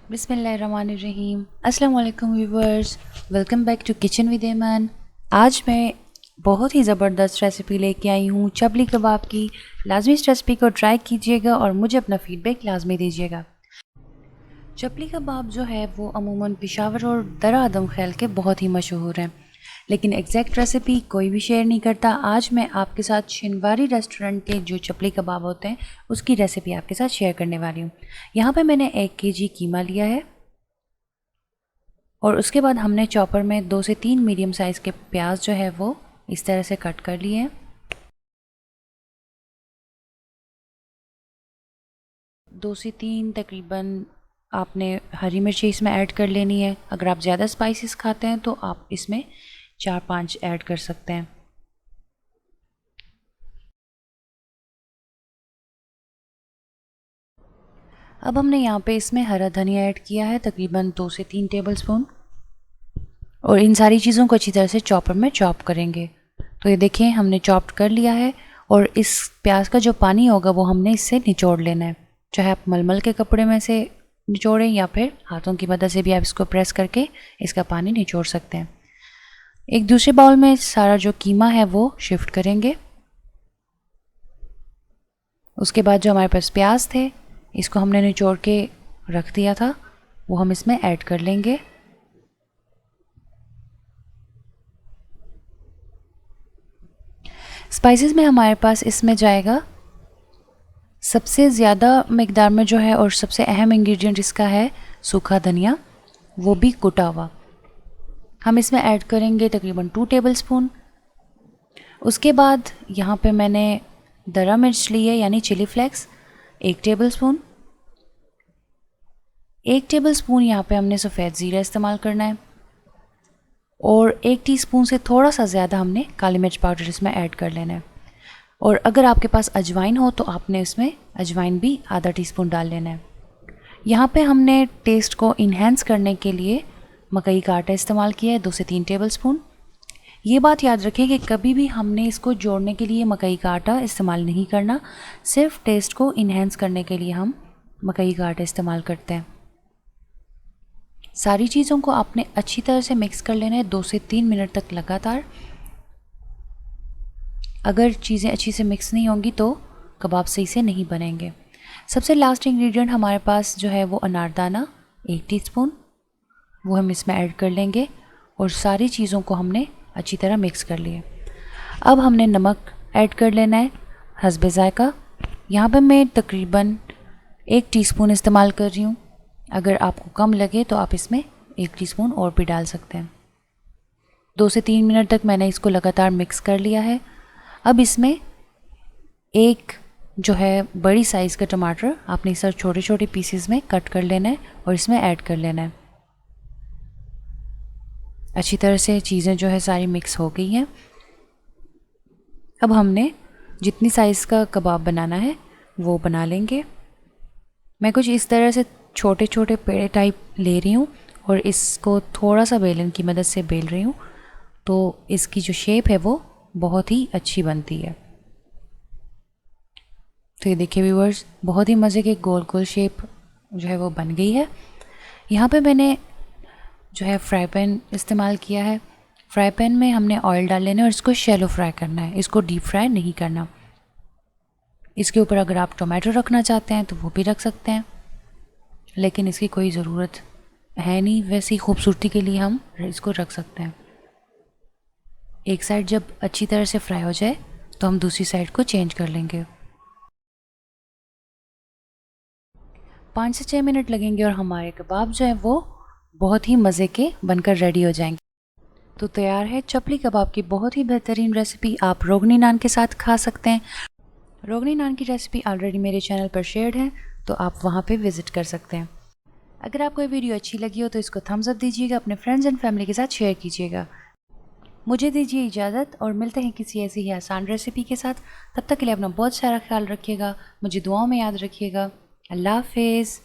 बिस्मिल्लाहिर्रहमानिर्रहीम। अस्सलाम वालेकुम viewers, welcome back to kitchen with Aiman. आज मैं बहुत ही ज़बरदस्त रेसिपी लेके आई हूँ चपली कबाब की। लाजमी इस रेसिपी को ट्राई कीजिएगा और मुझे अपना फ़ीडबैक लाजमी दीजिएगा। चपली कबाब जो है वो अमूमन पेशावर और दरा आदम खैल के बहुत ही मशहूर हैं, लेकिन एग्जैक्ट रेसिपी कोई भी शेयर नहीं करता। आज मैं आपके साथ शिनवारी रेस्टोरेंट के जो चपली कबाब होते हैं उसकी रेसिपी आपके साथ शेयर करने वाली हूँ। यहाँ पे मैंने 1 केजी कीमा लिया है और उसके बाद हमने चॉपर में 2 से 3 मीडियम साइज़ के प्याज जो है वो इस तरह से कट कर लिए हैं। 2 से 3 तकरीबन आपने हरी मिर्ची इसमें ऐड कर लेनी है। अगर आप ज़्यादा स्पाइसेस खाते हैं तो आप इसमें 4-5 ऐड कर सकते हैं। अब हमने यहाँ पे इसमें हरा धनिया ऐड किया है तकरीबन 2 से 3 टेबलस्पून, और इन सारी चीज़ों को अच्छी तरह से चॉपर में चॉप करेंगे। तो ये देखें हमने चॉप कर लिया है और इस प्याज का जो पानी होगा वो हमने इससे निचोड़ लेना है। चाहे आप मलमल के कपड़े में से निचोड़ें या फिर हाथों की मदद से भी आप इसको प्रेस करके इसका पानी निचोड़ सकते हैं। एक दूसरे बाउल में सारा जो कीमा है वो शिफ्ट करेंगे। उसके बाद जो हमारे पास प्याज थे इसको हमने निचोड़ के रख दिया था वो हम इसमें ऐड कर लेंगे। स्पाइसेस में हमारे पास इसमें जाएगा सबसे ज़्यादा मकदार में जो है और सबसे अहम इंग्रेडिएंट इसका है सूखा धनिया, वो भी कुटा हुआ। हम इसमें ऐड करेंगे तकरीबन 2 टेबलस्पून। उसके बाद यहाँ पे मैंने दरा मिर्च ली है यानी चिली फ्लेक्स 1 टेबलस्पून। 1 टेबलस्पून यहाँ पे हमने सफ़ेद ज़ीरा इस्तेमाल करना है और 1 टीस्पून से थोड़ा सा ज़्यादा हमने काली मिर्च पाउडर इसमें ऐड कर लेना है। और अगर आपके पास अजवाइन हो तो आपने इसमें अजवाइन भी आधा टीस्पून डाल लेना है। यहाँ पे हमने टेस्ट को इन्हेंस करने के लिए मकई का आटा इस्तेमाल किया है 2 से 3 टेबलस्पून। ये बात याद रखें कि कभी भी हमने इसको जोड़ने के लिए मकई का आटा इस्तेमाल नहीं करना, सिर्फ टेस्ट को इन्हेंस करने के लिए हम मकई का आटा इस्तेमाल करते हैं। सारी चीज़ों को आपने अच्छी तरह से मिक्स कर लेना है 2 से 3 मिनट तक लगातार। अगर चीज़ें अच्छी से मिक्स नहीं होंगी तो कबाब सही से नहीं बनेंगे। सबसे लास्ट इंग्रेडिएंट हमारे पास जो है वो अनारदाना 1 टीस्पून, वो हम इसमें ऐड कर लेंगे और सारी चीज़ों को हमने अच्छी तरह मिक्स कर लिया। अब हमने नमक ऐड कर लेना है हस्बे ज़ायका। यहाँ पर मैं तकरीबन 1 टीस्पून इस्तेमाल कर रही हूँ। अगर आपको कम लगे तो आप इसमें 1 टीस्पून और भी डाल सकते हैं। 2 से 3 मिनट तक मैंने इसको लगातार मिक्स कर लिया है। अब इसमें एक जो है बड़ी साइज़ का टमाटर आपने इस छोटे छोटे पीसेस में कट कर लेना है और इसमें ऐड कर लेना है। अच्छी तरह से चीज़ें जो है सारी मिक्स हो गई हैं। अब हमने जितनी साइज़ का कबाब बनाना है वो बना लेंगे। मैं कुछ इस तरह से छोटे छोटे पेड़े टाइप ले रही हूँ और इसको थोड़ा सा बेलन की मदद से बेल रही हूँ, तो इसकी जो शेप है वो बहुत ही अच्छी बनती है। तो ये देखिए व्यूअर्स, बहुत ही मज़े के गोल गोल शेप जो है वो बन गई है। यहाँ पे मैंने जो है फ्राई पैन इस्तेमाल किया है। फ्राई पैन में हमने ऑयल डाल लेना है और इसको शैलो फ्राई करना है, इसको डीप फ्राई नहीं करना। इसके ऊपर अगर आप टोमेटो रखना चाहते हैं तो वो भी रख सकते हैं, लेकिन इसकी कोई ज़रूरत है नहीं, वैसी खूबसूरती के लिए हम इसको रख सकते हैं। एक साइड जब अच्छी तरह से फ्राई हो जाए तो हम दूसरी साइड को चेंज कर लेंगे। 5 से 6 मिनट लगेंगे और हमारे कबाब जो है वो बहुत ही मज़े के बनकर रेडी हो जाएंगे। तो तैयार है चपली कबाब की बहुत ही बेहतरीन रेसिपी। आप रोगनी नान के साथ खा सकते हैं। रोगनी नान की रेसिपी ऑलरेडी मेरे चैनल पर शेयर्ड है, तो आप वहाँ पे विज़िट कर सकते हैं। अगर आपको ये वीडियो अच्छी लगी हो तो इसको थम्स अप दीजिएगा, अपने फ्रेंड्स एंड फैमिली के साथ शेयर कीजिएगा। मुझे दीजिए इजाज़त और मिलते हैं किसी ऐसी ही आसान रेसिपी के साथ। तब तक के लिए अपना बहुत सारा ख्याल रखिएगा, मुझे दुआओं में याद रखिएगा। अल्लाह हाफिज़।